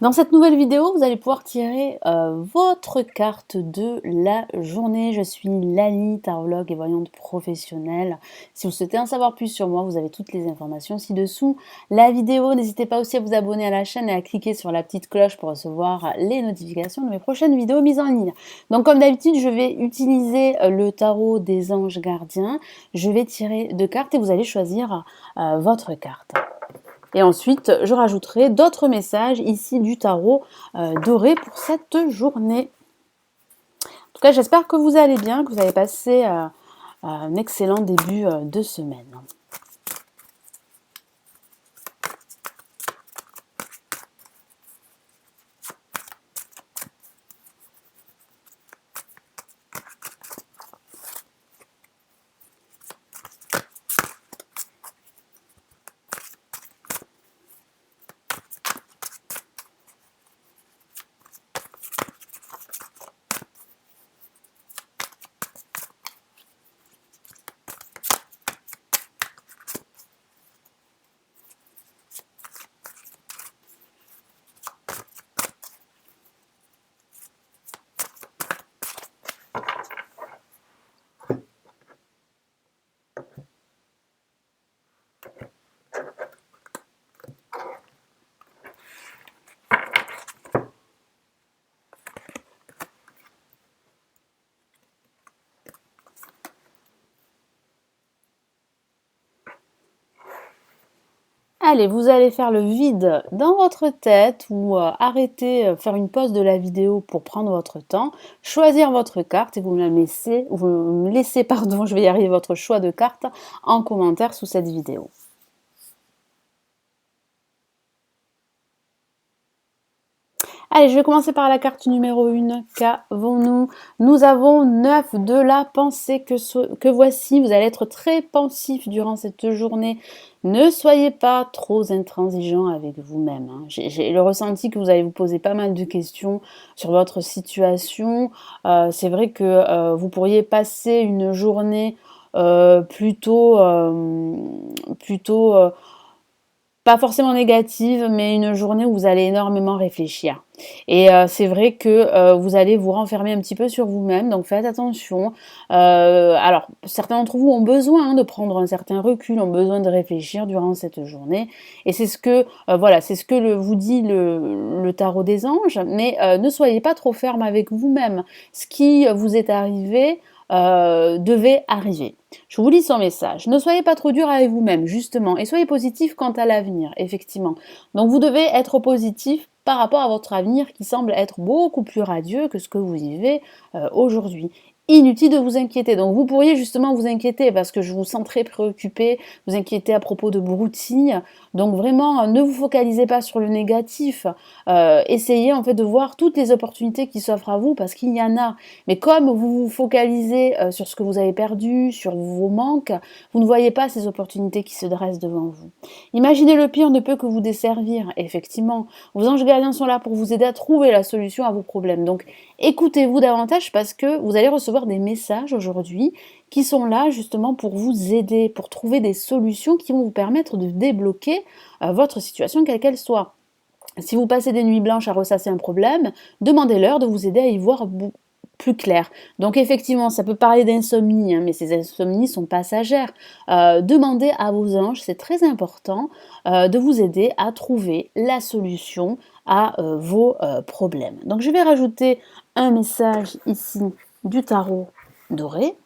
Dans cette nouvelle vidéo, vous allez pouvoir tirer votre carte de la journée. Je suis Lali, tarologue et voyante professionnelle. Si vous souhaitez en savoir plus sur moi, vous avez toutes les informations ci-dessous la vidéo. N'hésitez pas aussi à vous abonner à la chaîne et à cliquer sur la petite cloche pour recevoir les notifications de mes prochaines vidéos mises en ligne. Donc comme d'habitude, je vais utiliser le tarot des anges gardiens. Je vais tirer deux cartes et vous allez choisir votre carte. Et ensuite, je rajouterai d'autres messages ici du tarot doré pour cette journée. En tout cas, j'espère que vous allez bien, que vous avez passé un excellent début de semaine. Allez, vous allez faire le vide dans votre tête ou arrêter, faire une pause de la vidéo pour prendre votre temps, choisir votre carte et vous me laissez, pardon, je vais y arriver, votre choix de carte en commentaire sous cette vidéo. Allez, je vais commencer par la carte numéro 1. Qu'avons-nous? Nous avons 9 de la pensée que voici. Vous allez être très pensif durant cette journée. Ne soyez pas trop intransigeant avec vous-même. Hein. J'ai le ressenti que vous allez vous poser pas mal de questions sur votre situation. C'est vrai que vous pourriez passer une journée plutôt pas forcément négative, mais une journée où vous allez énormément réfléchir. Et c'est vrai que vous allez vous renfermer un petit peu sur vous-même, donc faites attention. Alors, certains d'entre vous ont besoin de prendre un certain recul, ont besoin de réfléchir durant cette journée. Et c'est ce que, voilà, c'est ce que vous dit le tarot des anges, mais ne soyez pas trop ferme avec vous-même. Ce qui vous est arrivé devait arriver. Je vous lis son message. Ne soyez pas trop dur avec vous-même, justement, et soyez positif quant à l'avenir, effectivement. Donc vous devez être positif par rapport à votre avenir qui semble être beaucoup plus radieux que ce que vous vivez aujourd'hui. Inutile de vous inquiéter. Donc vous pourriez justement vous inquiéter parce que je vous sens très préoccupé, vous inquiéter à propos de broutilles. Donc vraiment, ne vous focalisez pas sur le négatif. Essayez en fait de voir toutes les opportunités qui s'offrent à vous parce qu'il y en a. Mais comme vous vous focalisez sur ce que vous avez perdu, sur vos manques, vous ne voyez pas ces opportunités qui se dressent devant vous. Imaginez le pire ne peut que vous desservir. Effectivement, vos anges gardiens sont là pour vous aider à trouver la solution à vos problèmes. Donc écoutez-vous davantage parce que vous allez recevoir des messages aujourd'hui qui sont là justement pour vous aider, pour trouver des solutions qui vont vous permettre de débloquer votre situation quelle qu'elle soit. Si vous passez des nuits blanches à ressasser un problème, demandez-leur de vous aider à y voir plus clair. Donc effectivement, ça peut parler d'insomnie, hein, mais ces insomnies sont passagères. Demandez à vos anges, c'est très important, de vous aider à trouver la solution à vos problèmes. Donc je vais rajouter un message ici du tarot doré.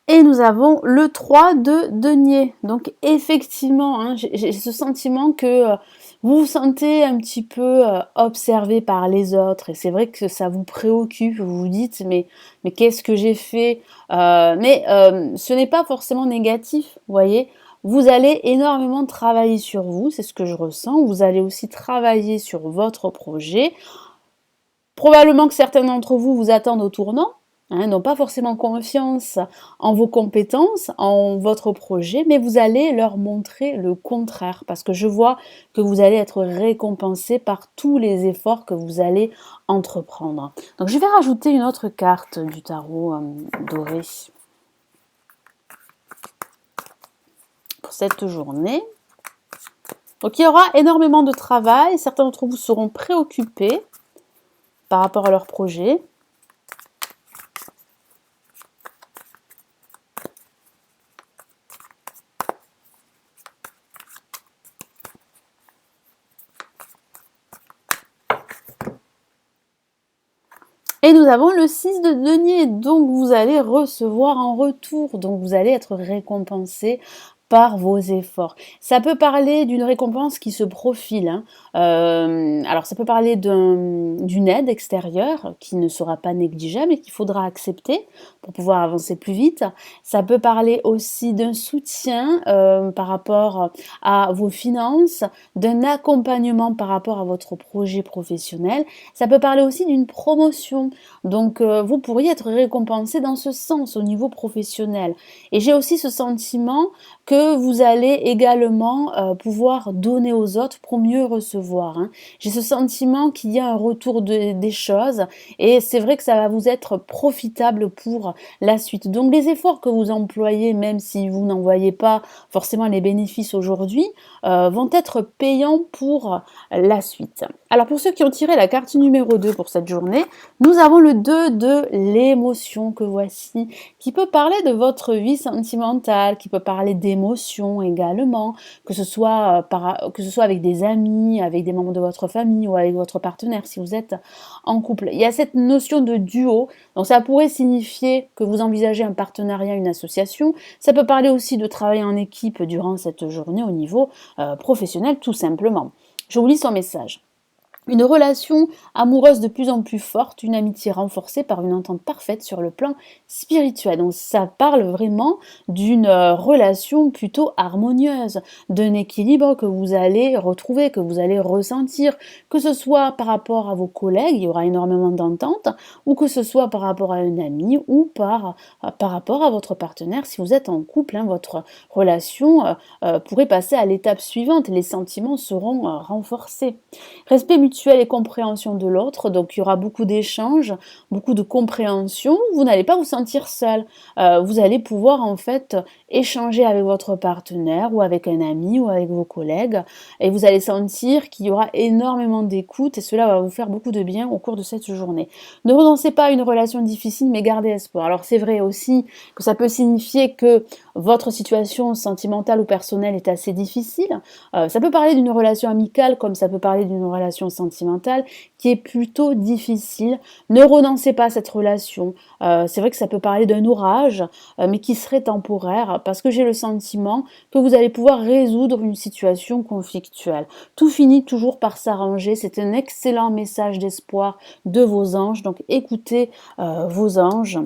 Et nous avons le 3 de denier. Donc effectivement, hein, j'ai ce sentiment que vous vous sentez un petit peu observé par les autres. Et c'est vrai que ça vous préoccupe. Vous vous dites, mais qu'est-ce que j'ai fait Mais ce n'est pas forcément négatif, vous voyez. Vous allez énormément travailler sur vous, c'est ce que je ressens. Vous allez aussi travailler sur votre projet. Probablement que certains d'entre vous vous attendent au tournant, hein, n'ont pas forcément confiance en vos compétences, en votre projet, mais vous allez leur montrer le contraire, parce que je vois que vous allez être récompensé par tous les efforts que vous allez entreprendre. Donc je vais rajouter une autre carte du tarot doré pour cette journée. Donc il y aura énormément de travail, certains d'entre vous seront préoccupés par rapport à leur projet. Et nous avons le 6 de denier, donc vous allez recevoir en retour, donc vous allez être récompensé par vos efforts. Ça peut parler d'une récompense qui se profile, hein. Alors ça peut parler d'une aide extérieure qui ne sera pas négligeable et qu'il faudra accepter pour pouvoir avancer plus vite. Ça peut parler aussi d'un soutien par rapport à vos finances, d'un accompagnement par rapport à votre projet professionnel. Ça peut parler aussi d'une promotion. Donc vous pourriez être récompensé dans ce sens au niveau professionnel. Et j'ai aussi ce sentiment que vous allez également pouvoir donner aux autres pour mieux recevoir, hein. J'ai ce sentiment qu'il y a un retour des choses et c'est vrai que ça va vous être profitable pour la suite. Donc les efforts que vous employez, même si vous n'en voyez pas forcément les bénéfices aujourd'hui, vont être payants pour la suite. Alors pour ceux qui ont tiré la carte numéro 2 pour cette journée, nous avons le 2 de l'émotion que voici, qui peut parler de votre vie sentimentale, qui peut parler d'émotions également, que ce soit avec des amis, avec des membres de votre famille ou avec votre partenaire si vous êtes en couple. Il y a cette notion de duo, donc ça pourrait signifier que vous envisagez un partenariat, une association. Ça peut parler aussi de travailler en équipe durant cette journée au niveau professionnel tout simplement. Je vous lis son message. Une relation amoureuse de plus en plus forte, une amitié renforcée par une entente parfaite sur le plan spirituel. Donc ça parle vraiment d'une relation plutôt harmonieuse, d'un équilibre que vous allez retrouver, que vous allez ressentir, que ce soit par rapport à vos collègues, il y aura énormément d'entente, ou que ce soit par rapport à un ami ou par rapport à votre partenaire. Si vous êtes en couple, hein, votre relation pourrait passer à l'étape suivante, les sentiments seront renforcés. Respect mutuel et compréhension de l'autre, donc il y aura beaucoup d'échanges, beaucoup de compréhension, vous n'allez pas vous sentir seul, vous allez pouvoir en fait échanger avec votre partenaire ou avec un ami ou avec vos collègues et vous allez sentir qu'il y aura énormément d'écoute et cela va vous faire beaucoup de bien au cours de cette journée. Ne renoncez pas à une relation difficile mais gardez espoir. Alors c'est vrai aussi que ça peut signifier que votre situation sentimentale ou personnelle est assez difficile, ça peut parler d'une relation amicale comme ça peut parler d'une relation sentimentale qui est plutôt difficile. Ne renoncez pas à cette relation. C'est vrai que ça peut parler d'un orage, mais qui serait temporaire, parce que j'ai le sentiment que vous allez pouvoir résoudre une situation conflictuelle. Tout finit toujours par s'arranger. C'est un excellent message d'espoir de vos anges. Donc écoutez vos anges.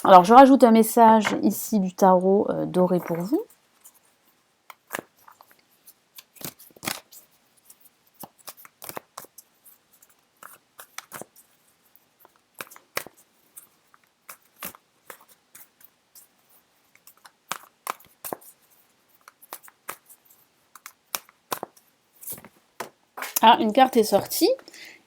Alors je rajoute un message ici du tarot doré pour vous. Ah, une carte est sortie.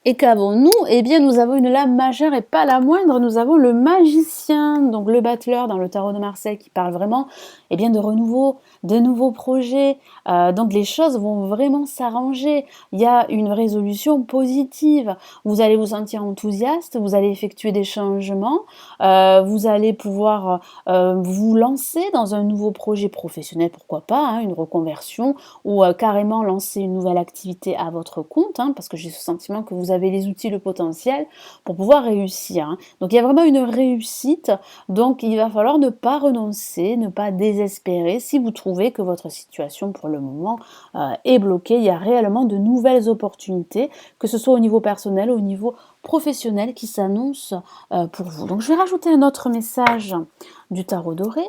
Et qu'avons-nous? Eh bien, nous avons une lame majeure et pas la moindre, nous avons le magicien, donc le battleur dans le tarot de Marseille qui parle vraiment eh bien, de renouveau, de nouveaux projets. Donc les choses vont vraiment s'arranger. Il y a une résolution positive. Vous allez vous sentir enthousiaste, vous allez effectuer des changements, vous allez pouvoir vous lancer dans un nouveau projet professionnel, pourquoi pas, hein, une reconversion ou carrément lancer une nouvelle activité à votre compte, hein, parce que j'ai ce sentiment que vous avez les outils, le potentiel pour pouvoir réussir, hein. Donc il y a vraiment une réussite, donc il va falloir ne pas renoncer, ne pas désespérer si vous trouvez que votre situation pour le moment est bloquée. Il y a réellement de nouvelles opportunités, que ce soit au niveau personnel ou au niveau professionnel qui s'annoncent pour vous. Donc je vais rajouter un autre message du tarot doré.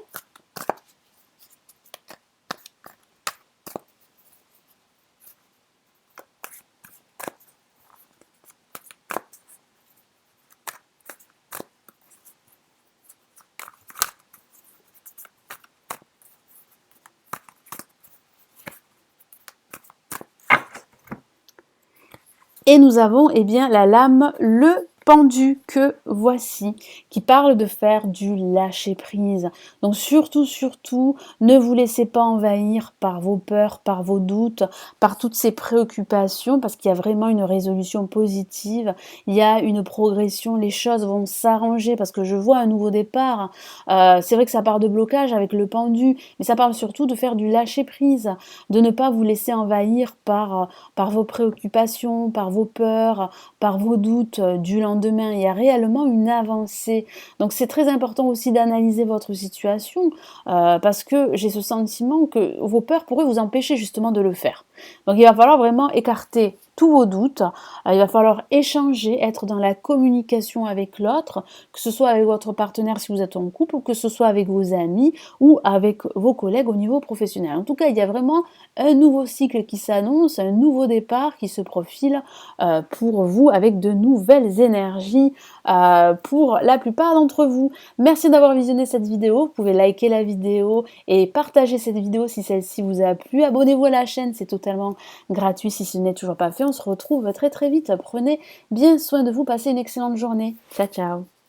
Et nous avons eh bien la lame, le pendu que voici, qui parle de faire du lâcher prise. Donc surtout, surtout, ne vous laissez pas envahir par vos peurs, par vos doutes, par toutes ces préoccupations, parce qu'il y a vraiment une résolution positive, il y a une progression, les choses vont s'arranger, parce que je vois un nouveau départ. C'est vrai que ça part de blocage avec le pendu, mais ça parle surtout de faire du lâcher prise, de ne pas vous laisser envahir par vos préoccupations, par vos peurs, par vos doutes du lendemain. Il y a réellement une avancée. Donc c'est très important aussi d'analyser votre situation parce que j'ai ce sentiment que vos peurs pourraient vous empêcher justement de le faire. Donc il va falloir vraiment écarter tous vos doutes, il va falloir échanger, être dans la communication avec l'autre, que ce soit avec votre partenaire si vous êtes en couple, ou que ce soit avec vos amis ou avec vos collègues au niveau professionnel. En tout cas, il y a vraiment un nouveau cycle qui s'annonce, un nouveau départ qui se profile pour vous avec de nouvelles énergies pour la plupart d'entre vous. Merci d'avoir visionné cette vidéo. Vous pouvez liker la vidéo et partager cette vidéo si celle-ci vous a plu. Abonnez-vous à la chaîne, c'est totalement gratuit si ce n'est toujours pas fait. On se retrouve très très vite. Prenez bien soin de vous. Passez une excellente journée. Ciao, ciao.